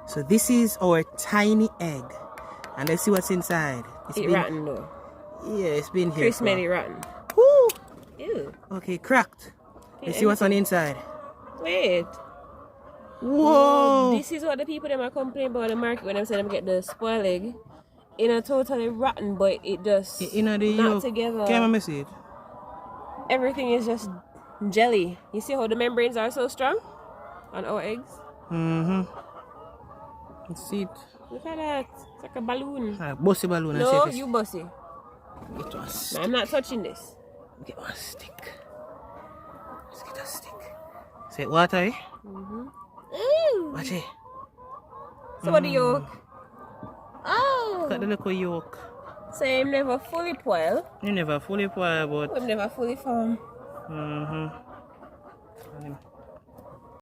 So this is our tiny egg. And let's see what's inside. It's rotten though. Yeah, it's been here. Chris smelly rotten. Woo! Ew. Okay, cracked. Let's see what's on the inside. Wait. Whoa! This is what the people them are complaining about in the market when they say them get the spoiled egg. In a totally rotten, but it just not together. Can I see it? Everything is just jelly. You see how the membranes are so strong on our eggs? Mm-hmm. Let's see it. Look at that. It's like a balloon. Bossy balloon. No, you bossy. Get one stick. No, I'm not touching this. Get one stick. Let's get a stick. Say water, eh? Ooh. Watch it. So what the yolk? Oh. Look at the little yolk. So I'm never fully boiled. You never fully boiled, but... I'm never fully formed. Mm-hmm.